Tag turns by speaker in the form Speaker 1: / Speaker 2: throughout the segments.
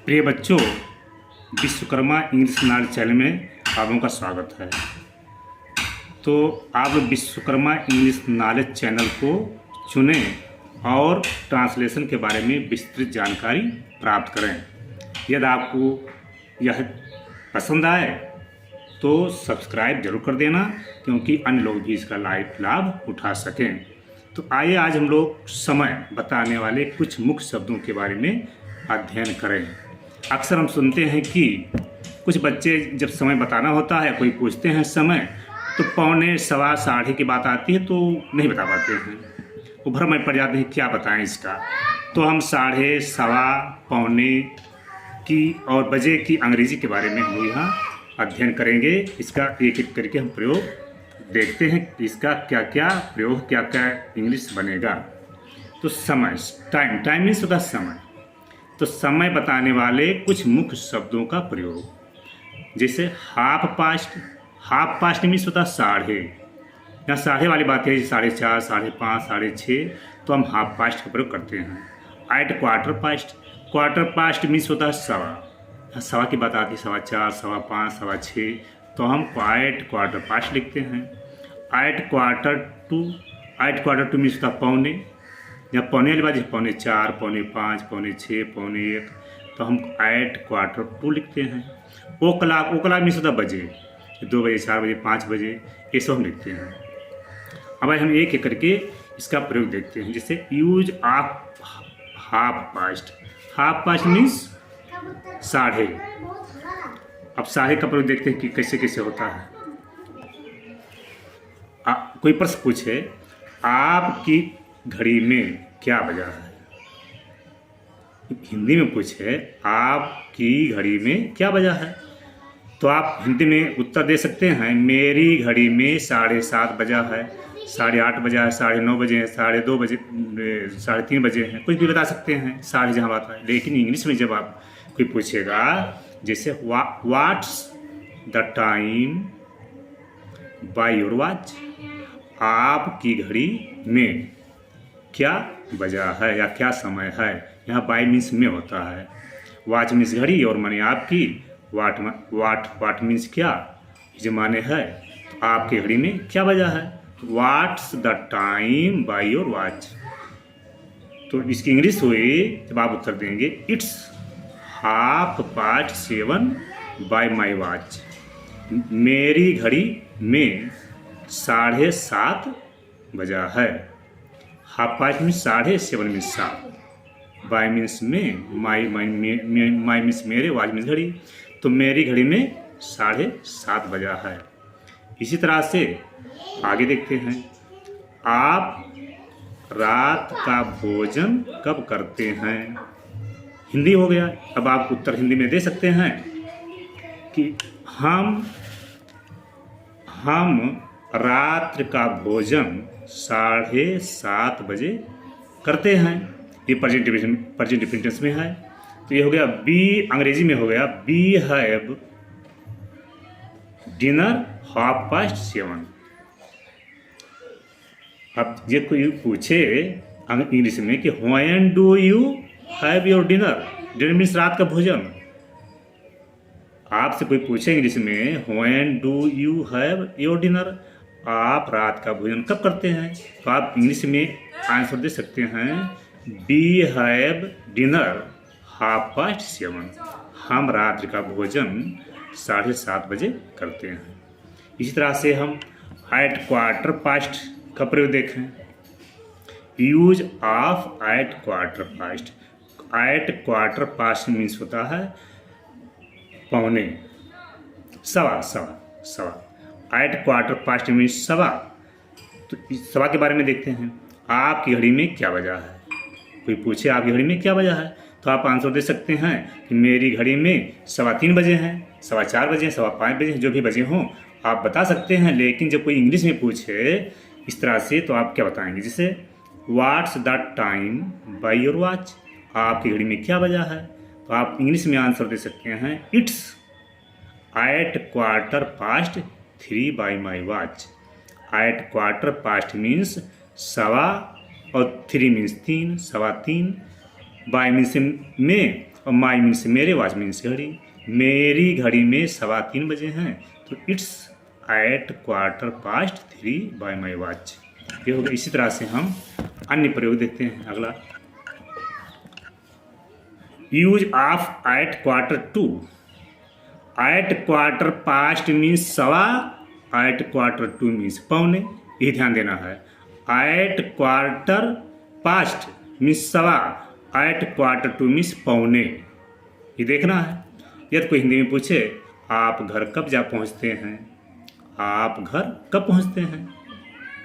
Speaker 1: प्रिय बच्चों, Vishwakarma English knowledge channel में आप लोगों का स्वागत है। तो आप विश्वकर्मा इंग्लिश नॉलेज चैनल को चुनें और ट्रांसलेशन के बारे में विस्तृत जानकारी प्राप्त करें। यदि आपको यह पसंद आए तो सब्सक्राइब जरूर कर देना, क्योंकि अन्य लोग भी इसका लाभ उठा सकें। तो आइए आज हम लोग समय बताने वाले कुछ मुख्य शब्दों के बारे में अध्ययन करें। अक्सर हम सुनते हैं कि कुछ बच्चे जब समय बताना होता है, कोई पूछते हैं समय, तो पौने, सवा, साढ़े की बात आती है तो नहीं बता पाते हैं। वो भ्रम में पड़ जाते हैं क्या बताएं इसका। तो हम साढ़े, सवा, पौने की और बजे की अंग्रेजी के बारे में हम यहाँ अध्ययन करेंगे। इसका एक एक करके हम प्रयोग देखते हैं, इसका क्या क्या प्रयोग, क्या क्या इंग्लिश बनेगा। तो समय, टाइम मीन्स होता समय। तो समय बताने वाले कुछ मुख्य शब्दों का प्रयोग, जैसे हाफ पास्ट मीन्स होता साढ़े। यहाँ साढ़े वाली बात है, 4:30, 5:30, 6:30, तो हम हाफ पास्ट का प्रयोग करते हैं। एट क्वार्टर पास्ट मीन्स होता है सवा। सवा की बात आती है, 4:15, 5:15, 6:15, तो हम क्वार्टर पास्ट लिखते हैं। एट क्वार्टर टू मीन्स होता पौने। जब पौने वाली बात है, 4:15, 5:15, 6:15, 1, तो हम एट क्वार्टर टू लिखते हैं। ओ क्लाक मीन्स होता बजे, 2 बजे, 4 बजे, 5 बजे, ये सब हम लिखते हैं। अब हम एक एक करके इसका प्रयोग देखते हैं। जैसे use of half past means साढ़े। अब साढ़े का प्रयोग देखते हैं कि कैसे कैसे होता है। कोई प्रश्न पूछे, आपकी घड़ी में क्या बजा है। हिंदी में पूछे, आपकी घड़ी में क्या बजा है, तो आप हिंदी में उत्तर दे सकते हैं, मेरी घड़ी में 7:30 बजा है, 8:30 बजा है, 9:30 बजे हैं, 2:30 बजे, 3:30 बजे हैं, कुछ भी बता सकते हैं साढ़े जहाँ बात है। लेकिन इंग्लिश में जब आप कोई पूछेगा, जैसे what's the time by your watch, आपकी घड़ी में क्या बजा है या क्या समय है। यहाँ बाय मीन्स में होता है, वॉच मीन्स घड़ी और माने आपकी, वाट मीन्स क्या, जो माने है तो आपकी घड़ी में क्या बजा है। What's the time by your watch, तो इसकी इंग्लिश हुई जब आप उत्तर देंगे, इट्स 7:30 बाय माई वॉच। मेरी घड़ी में 7:30 बजा है। Half past means 7:30 means 7, bye means में, माई मीन्स मेरे, वाच मीन्स घड़ी, तो मेरी घड़ी में 7:30 बजा है। इसी तरह से आगे देखते हैं, आप रात का भोजन कब करते हैं। हिंदी हो गया। अब आप उत्तर हिंदी में दे सकते हैं कि हम रात्रि का भोजन 7:30 बजे करते हैं। ये प्रेजेंट टेंस में है। तो ये हो गया बी, अंग्रेजी में हो गया, बी हैव डिनर 7:30। अब ये कोई पूछे इंग्लिश में कि when do you have your dinner, dinner means रात का भोजन। आपसे कोई पूछे इंग्लिश में when do you have your dinner, आप रात का भोजन कब करते हैं, तो आप इंग्लिश में आंसर दे सकते हैं, वी हैव डिनर 7:30। हम रात्रि का भोजन 7:30 बजे करते हैं। इसी तरह से हम एट क्वार्टर पास्ट का प्रयोग देखें। Use of at quarter past. At quarter past means होता है पौने, सवा। एट क्वार्टर पास्ट मीन्स सवा। तो इस सवा के बारे में देखते हैं, आपकी घड़ी में क्या बजा है। कोई पूछे आपकी घड़ी में क्या बजा है, तो आप आंसर दे सकते हैं कि मेरी घड़ी में 3:15 बजे हैं, 4:15 बजे हैं, 5:15 बजे हैं, जो भी बजे हों आप बता सकते हैं। लेकिन जब कोई इंग्लिश में पूछे इस तरह से, तो आप क्या बताएंगे, जैसे what's the time by your watch, आपकी घड़ी में क्या बजा है, तो आप इंग्लिश में आंसर दे सकते हैं, it's at quarter past 3 bye my watch. At quarter past means सवा और 3 मीन्स 3, 3:15, बाय मीन्स में और माई मीन्स मेरे, वॉच मीन्स घड़ी। मेरी घड़ी में 3:15 बजे हैं, तो it's at 3:15 by my watch. ये हो गया। इसी तरह से हम अन्य प्रयोग देखते हैं। अगला, use of at 2:15। At 5:15 means सवा, एट 2:15 मीन्स पौने। ये ध्यान देना है। एट 5:15 मीन्स सवा, एट 2:15 मीन्स पौने। ये देखना है। यदि कोई हिंदी में पूछे आप घर कब जा पहुंचते हैं, आप घर कब पहुंचते हैं,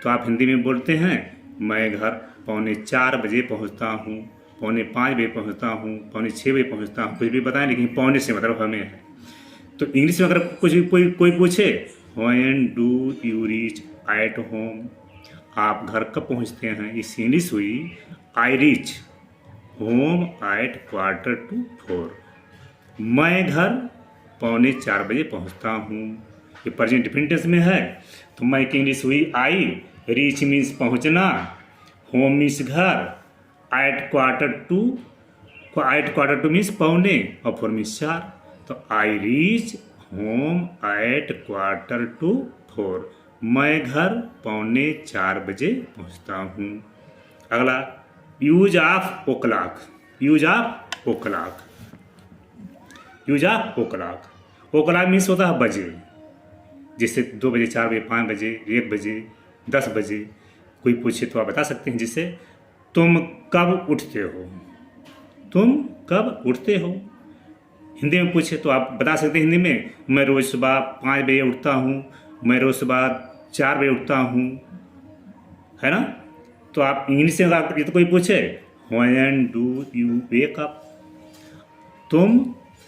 Speaker 1: तो आप हिंदी में बोलते हैं मैं घर 4:15 बजे पहुंचता हूँ, 4:45 बजे पहुंचता हूँ, 6:45 बजे पहुंचता हूँ, कुछ भी बताएं, लेकिन पौने से मतलब हमें है। तो इंग्लिश में अगर कुछ भी कोई पूछे when do you reach at home, आप घर कब पहुंचते हैं, इस इंग्लिश हुई आई रीच होम एट 3:45। मैं घर 3:45 बजे पहुंचता हूँ। ये प्रेजेंट डिफिनिट टेंस में है, तो मैं की इंग्लिश हुई आई, रीच मीन्स पहुंचना, होम मीन्स घर, एट 2:15 मीन्स पौने, और 4 मीन्स 4। तो आई रीच होम एट 3:45। मैं घर 3:45 बजे पहुंचता हूँ। अगला, use of o'clock. Use of o'clock. Use of o'clock. O'clock means होता है बजे, जैसे 2 बजे, 4 बजे, 5 बजे, 1 बजे, 10 बजे। कोई पूछे तो आप बता सकते हैं, जिससे तुम कब उठते हो, तुम कब उठते हो। हिंदी में पूछे तो आप बता सकते हैं हिंदी में, मैं रोज़ सुबह 5 बजे उठता हूँ, मैं रोज़ सुबह 4 बजे उठता हूँ, है ना। तो आप इंग्लिश में ये तो कोई पूछे when do you wake up, तुम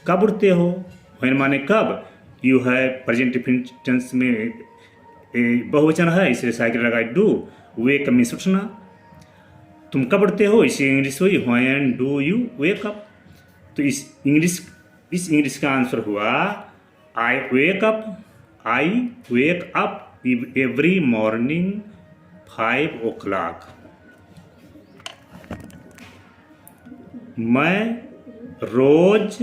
Speaker 1: कब उठते हो। व्हेन माने कब, यू है प्रेजेंट डिफिनिट टेंस में बहुवचन है, इसलिए साइकिल लगाए डू। वेक मीन्स उठना, तुम कब उठते हो, इसी इंग्लिश हुई when do you wake up. तो इस इंग्लिश का आंसर हुआ I wake up every morning 5 o'clock। मैं रोज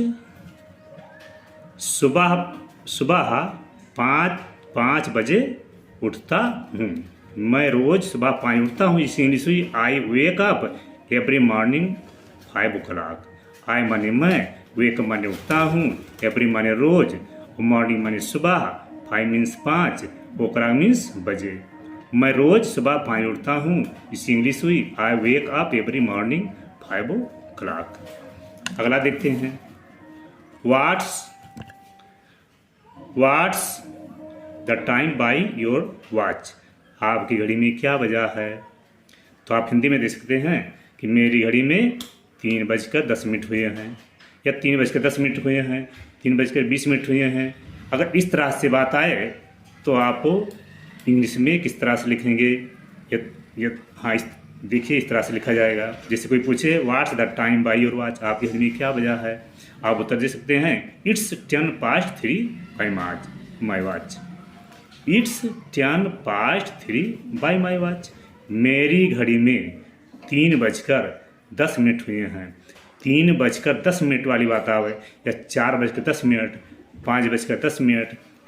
Speaker 1: सुबह 5 बजे उठता हूँ। मैं रोज सुबह 5 उठता हूँ, इसी इंग्लिश हुई I wake up every morning 5 o'clock। I माने मैं, वेक माने उठता हूँ, एवरी माने रोज, मॉर्निंग माने सुबह, 5 मीन्स 5, o'clock मीन्स बजे। मैं रोज सुबह 5 उठता हूँ, इसी इंग्लिश हुई I wake up every morning 5 o'clock। अगला देखते हैं, what's the time by your watch. आपकी घड़ी में क्या बजा है। तो आप हिंदी में देख सकते हैं कि मेरी घड़ी में 3:10 हुए हैं, या 3:10 हुए हैं, 3:20 हुए हैं। अगर इस तरह से बात आए तो आप इंग्लिश में किस तरह से लिखेंगे। हाँ, देखिए इस तरह से लिखा जाएगा। जैसे कोई पूछे what's the time by your watch, आपकी घड़ी में क्या बजा है, आप उत्तर दे सकते हैं it's 10:03 by my watch. It's 10:03 by my watch. मेरी घड़ी में 3:10 हुए हैं। 3:10 वाली बात आवे, या 4:10, 5:10,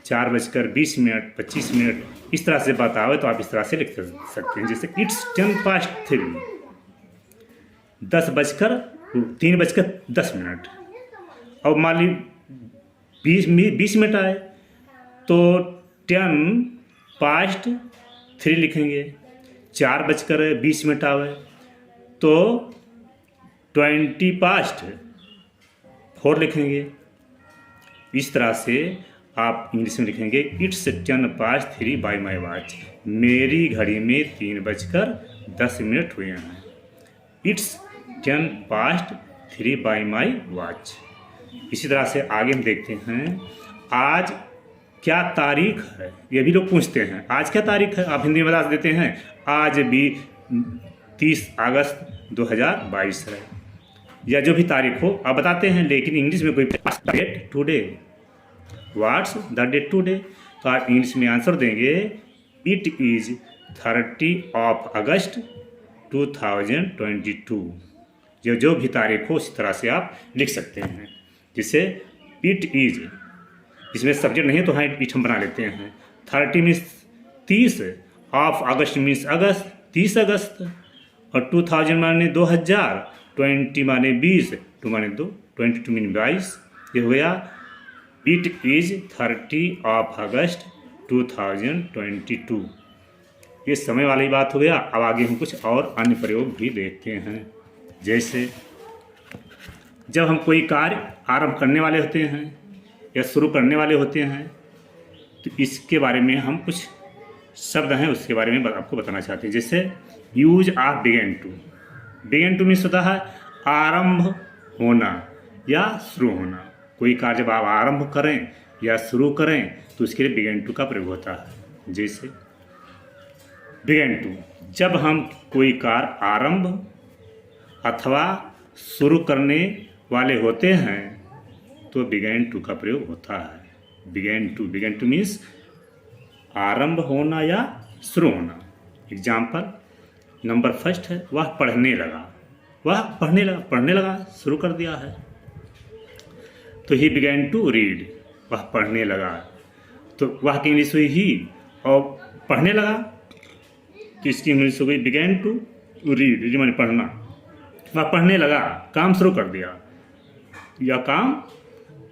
Speaker 1: 4:20, 25, इस तरह से बात आवे तो आप इस तरह से लिख सकते हैं। जैसे इट्स 10:03, 3:10। और मान ली 20 मिनट आए तो 10:03 लिखेंगे। 4:20 आवे तो 20:04 लिखेंगे। इस तरह से आप इंग्लिश में लिखेंगे इट्स 10:03 बाई माई वॉच। मेरी घड़ी में 3:10 हुए हैं। It's 10:03 by my watch. इसी तरह से आगे हम देखते हैं, आज क्या तारीख है। ये भी लोग पूछते हैं आज क्या तारीख है, आप हिंदी में बता देते हैं आज भी 30 अगस्त 2022 है, या जो भी तारीख हो आप बताते हैं। लेकिन इंग्लिश में कोई date today, what's the date today, तो आप इंग्लिश में आंसर देंगे इट इज़ 30 of August 2022। जो भी तारीख हो उसी तरह से आप लिख सकते हैं। जैसे इट इज, इसमें सब्जेक्ट नहीं है तो हाँ इट हम बना लेते हैं। 30 मीन्स 30, ऑफ अगस्त मीन्स अगस्त 30 अगस्त, और 2000 माने 2000, 20 माने 20, 2 माने 2, 22 मीन 22। ये हो गया इट इज 30 ऑफ अगस्त 2022। ये समय वाली बात हो गया। अब आगे हम कुछ और अन्य प्रयोग भी देखते हैं। जैसे जब हम कोई कार्य आरंभ करने वाले होते हैं या शुरू करने वाले होते हैं तो इसके बारे में हम कुछ शब्द हैं उसके बारे में आपको बताना चाहते हैं। जैसे use of began to. Began to means होता है आरंभ होना या शुरू होना। कोई कार्य जब आप आरंभ करें या शुरू करें तो उसके लिए बिगेन टू का प्रयोग होता है। जैसे बिगेन टू, जब हम कोई कार्य आरंभ अथवा शुरू करने वाले होते हैं तो बिगेन टू का प्रयोग होता है। बिगेन टू मीन्स आरंभ होना या शुरू होना। एग्जाम्पल नंबर फर्स्ट है, वह पढ़ने लगा। वह पढ़ने लगा शुरू कर दिया है तो ही बिगेन टू रीड। वह पढ़ने लगा तो वह की इंग्लिश हुई ही, और पढ़ने लगा तो इसकी इंग्लिश हो गई बिगेन टू रीड माने पढ़ना। वह पढ़ने लगा, काम शुरू कर दिया या काम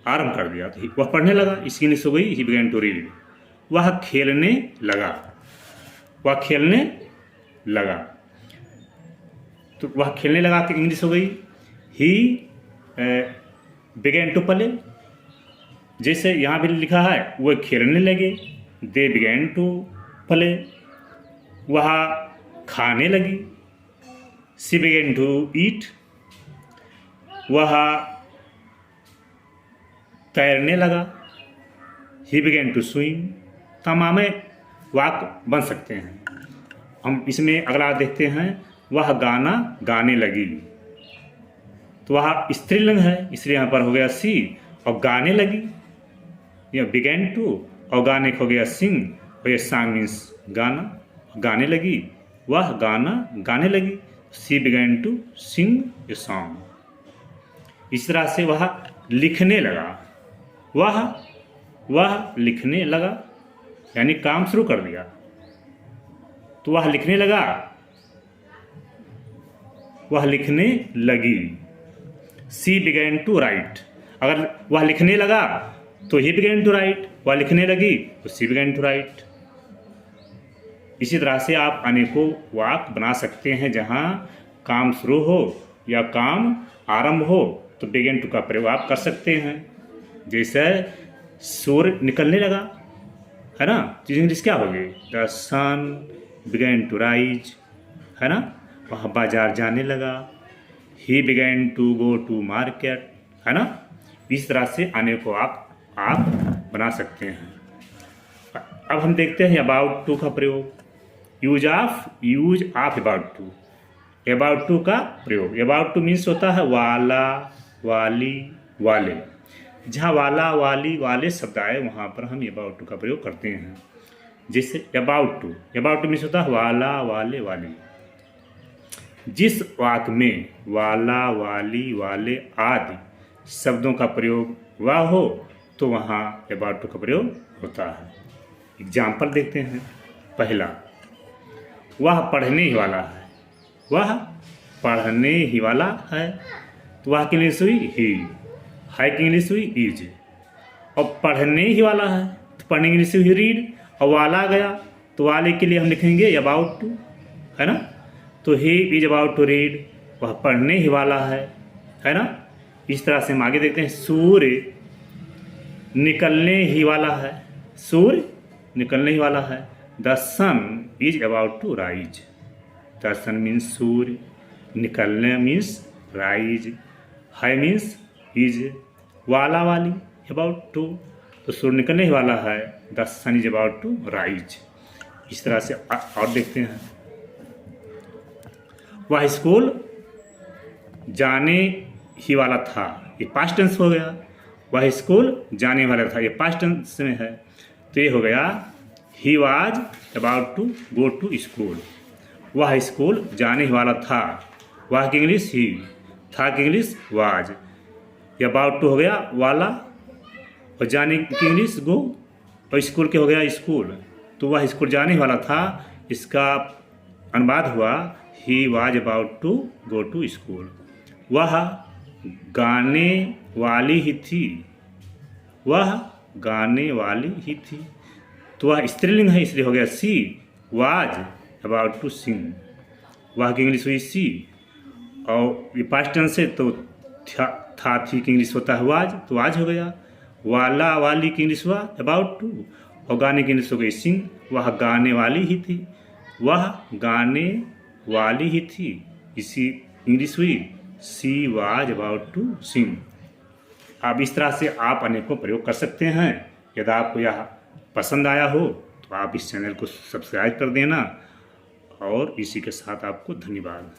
Speaker 1: आरंभ कर दिया तो वह पढ़ने लगा, इसकी इंग्लिश हो गई ही बिगेन टू रीड। वह खेलने लगा, वह खेलने लगा तो वह खेलने लगा कि इंग्लिश हो गई ही बिगेन टू प्ले। जैसे यहाँ भी लिखा है वह खेलने लगे, दे बिगेन टू प्ले। वह खाने लगी, सी बिगेन टू ईट। वह तैरने लगा, ही बिगेन टू स्विम। तमाम वाक्य बन सकते हैं। हम इसमें अगला देखते हैं, वह गाना गाने लगी। तो वह स्त्रीलिंग है इसलिए यहाँ पर हो गया सी, और गाने लगी या बिगेन टू, और गाने को हो गया सिंग, और ये सॉन्ग मीन्स गाना। गाने लगी, वह गाना गाने लगी, she began to sing a song. इस तरह से वह लिखने लगा, वह लिखने लगा यानी काम शुरू कर दिया तो वह लिखने लगा, वह लिखने लगी। सी बिगेन टू राइट, अगर वह लिखने लगा तो ही बिगेन टू राइट, वह लिखने लगी तो सी बिगेन टू राइट। इसी तरह से आप अनेकों वाक्य बना सकते हैं जहाँ काम शुरू हो या काम आरंभ हो तो बिगेन टू का प्रयोग आप कर सकते हैं। जैसे सूर्य निकलने लगा है ना, तो इंग्लिश क्या होगी, the sun began to rise है ना। वह बाजार जाने लगा, he began to go to market है ना। इस तरह से अनेकों आप बना सकते हैं। अब हम देखते हैं अबाउट टू का प्रयोग। Use of about to. About to का प्रयोग, अबाउट टू मीन्स होता है वाला, वाली, वाले। जहाँ वाला, वाली, वाले शब्द आए वहाँ पर हम अबाउट टू का प्रयोग करते हैं। जैसे अबाउट टू मीन्स होता है वाला, वाले, वाली। जिस वाक्य में वाला, वाली, वाले आदि शब्दों का प्रयोग हुआ हो तो वहाँ अबाउट टू का प्रयोग होता है। एग्जाम्पल देखते हैं। पहला, वह पढ़ने ही वाला है। वह पढ़ने ही वाला है तो वह की इंग्लिश हुई ही, है की इंग्लिश हुई इज। और पढ़ने ही वाला है तो पढ़ने की इंग्लिश हुई रीड, और वाला गया तो वाले के लिए हम लिखेंगे अबाउट टू है ना। तो he is about to read, वह पढ़ने ही वाला है ना। इस तरह से हम आगे देखते हैं। सूर्य निकलने ही वाला है, सूर्य निकलने ही वाला है। The sun is about to rise. The sun means सूर्य, निकलने मीन्स राइज, है मीन्स इज, वाला, वाली, अबाउट टू। तो सूर्य निकलने ही वाला है, the sun is about to rise. इस तरह से और देखते हैं। वह स्कूल जाने ही वाला था, ये पास्ट टेंस हो गया। वह स्कूल जाने वाला था, ये पास्ट टेंस में है तो ये हो गया he was about to go to school. वह स्कूल जाने ही वाला था, वह की इंग्लिश ही, था की इंग्लिश वाज। अबाउट टू हो गया वाला, और जाने की इंग्लिश गो, और स्कूल के हो गया स्कूल। तो वह स्कूल जाने वाला था, इसका अनुवाद हुआ he was about to go to school. वह गाने वाली ही थी, वह गाने वाली ही थी। तो वह स्त्रीलिंग है, इसलिए हो गया she was about to sing. वह की इंग्लिश हुई सी, और ये पास्ट टेंस है तो था थी की इंग्लिश होता है वाज, तो आज हो गया। वाला वाली की इंग्लिश हुआ अबाउट टू, और गाने की इंग्लिश हो गई सिंग। वह गाने वाली ही थी, वह गाने वाली ही थी, इसी इंग्लिश हुई she was about to sing. अब इस तरह से आप अनेकों प्रयोग कर सकते हैं। यदि आपको यह पसंद आया हो तो आप इस चैनल को सब्सक्राइब कर देना, और इसी के साथ आपको धन्यवाद।